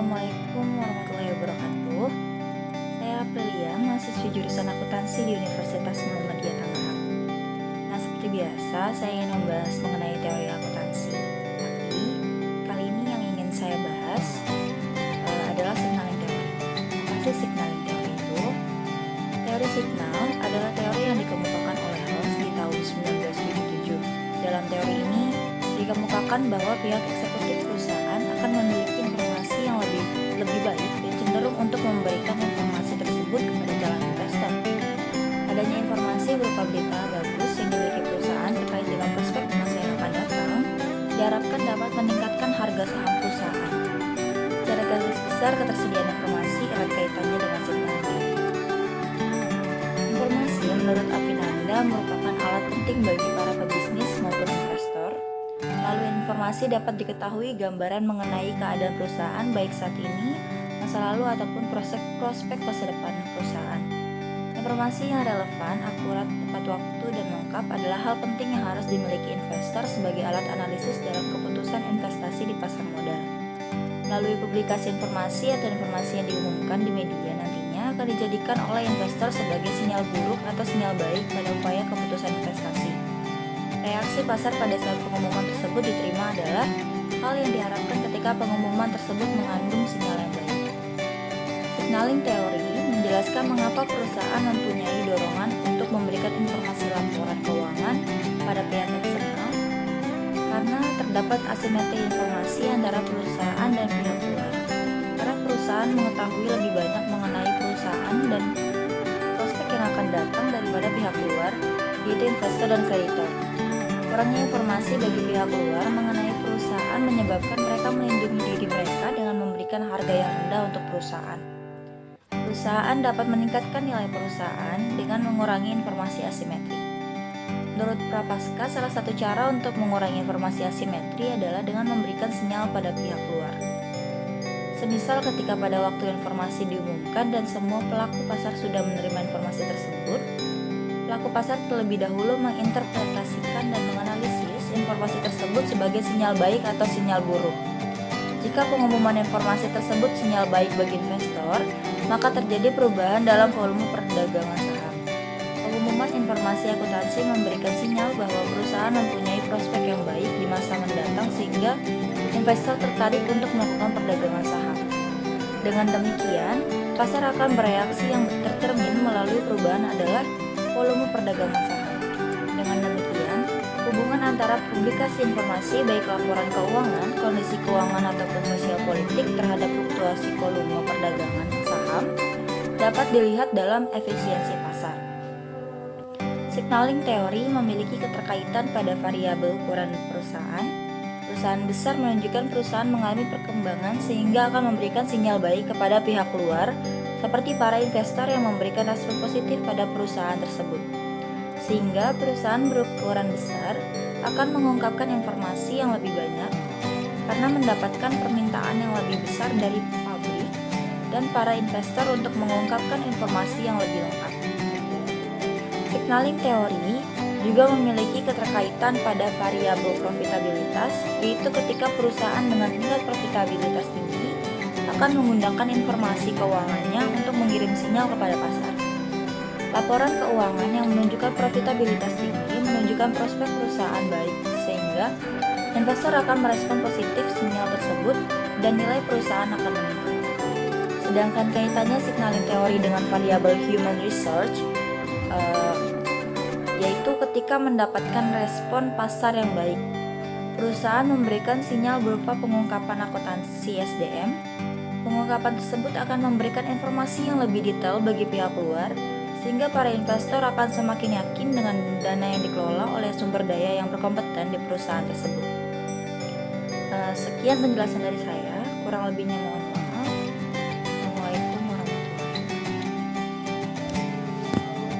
Assalamualaikum warahmatullahi wabarakatuh. Saya Aprilia, mahasiswi jurusan akuntansi di Universitas Muhammadiyah Tangerang. Nah, seperti biasa, saya ingin membahas mengenai teori akuntansi. Tapi, kali ini yang ingin saya bahas adalah signaling teori. Apa sih signaling teori itu? Teori signal adalah teori yang dikemukakan oleh Rawls di tahun 1977. Dalam teori ini, dikemukakan bahwa pihak eksekutif perusahaan akan memiliki informasi yang lebih baik dan cenderung untuk memberikan informasi tersebut kepada calon investor. Adanya informasi berupa berita bagus yang dimiliki perusahaan terkait dengan prospek masa yang akan datang diharapkan dapat meningkatkan harga saham perusahaan. Secara garis besar, ketersediaan informasi erat kaitannya dengan signal teori. Informasi menurut Avinanda merupakan alat penting bagi para pebisnis maupun investor. Melalui informasi dapat diketahui gambaran mengenai keadaan perusahaan baik saat ini, masa lalu ataupun prospek masa depan perusahaan. Informasi yang relevan, akurat, tepat waktu, dan lengkap adalah hal penting yang harus dimiliki investor sebagai alat analisis dalam keputusan investasi di pasar modal. Melalui publikasi informasi atau informasi yang diumumkan di media nantinya akan dijadikan oleh investor sebagai sinyal buruk atau sinyal baik pada upaya keputusan investasi. Reaksi pasar pada saat pengumuman tersebut diterima adalah hal yang diharapkan ketika pengumuman tersebut mengandung sinyal yang baik. Signaling teori menjelaskan mengapa perusahaan mempunyai dorongan untuk memberikan informasi laporan keuangan pada pihak eksternal, karena terdapat asimetri informasi antara perusahaan dan pihak luar. Karena perusahaan mengetahui lebih banyak mengenai perusahaan dan prospek yang akan datang daripada pihak luar, yaitu investor dan kreditor. Kurangnya informasi bagi pihak luar mengenai perusahaan menyebabkan mereka melindungi diri mereka dengan memberikan harga yang rendah untuk perusahaan. Perusahaan dapat meningkatkan nilai perusahaan dengan mengurangi informasi asimetri. Menurut Prapaska, salah satu cara untuk mengurangi informasi asimetri adalah dengan memberikan sinyal pada pihak luar. Semisal ketika pada waktu informasi diumumkan dan semua pelaku pasar sudah menerima informasi tersebut, pelaku pasar terlebih dahulu menginterpretasikan dan menganalisis informasi tersebut sebagai sinyal baik atau sinyal buruk. Jika pengumuman informasi tersebut sinyal baik bagi investor, maka terjadi perubahan dalam volume perdagangan saham. Pengumuman informasi akuntansi memberikan sinyal bahwa perusahaan mempunyai prospek yang baik di masa mendatang sehingga investor tertarik untuk melakukan perdagangan saham. Dengan demikian, pasar akan bereaksi yang tercermin melalui perubahan adalah volume perdagangan saham. Dengan demikian, hubungan antara publikasi informasi baik laporan keuangan, kondisi keuangan ataupun sosial politik terhadap fluktuasi volume perdagangan saham dapat dilihat dalam efisiensi pasar. Signaling teori memiliki keterkaitan pada variabel ukuran perusahaan. Perusahaan besar menunjukkan perusahaan mengalami perkembangan sehingga akan memberikan sinyal baik kepada pihak luar, seperti para investor yang memberikan respon positif pada perusahaan tersebut. Sehingga perusahaan berukuran besar akan mengungkapkan informasi yang lebih banyak karena mendapatkan permintaan yang lebih besar dari pabrik dan para investor untuk mengungkapkan informasi yang lebih lengkap. Signaling teori juga memiliki keterkaitan pada variabel profitabilitas, yaitu ketika perusahaan dengan tingkat profitabilitas tinggi akan menggunakan informasi keuangannya untuk mengirim sinyal kepada pasar. Laporan keuangan yang menunjukkan profitabilitas tinggi menunjukkan prospek perusahaan baik, sehingga investor akan merespon positif sinyal tersebut dan nilai perusahaan akan meningkat. Sedangkan kaitannya signaling teori dengan variabel human research, yaitu ketika mendapatkan respon pasar yang baik. Perusahaan memberikan sinyal berupa pengungkapan akuntansi SDM. Pengungkapan tersebut akan memberikan informasi yang lebih detail bagi pihak luar, sehingga para investor akan semakin yakin dengan dana yang dikelola oleh sumber daya yang berkompeten di perusahaan tersebut. Sekian penjelasan dari saya, kurang lebihnya mohon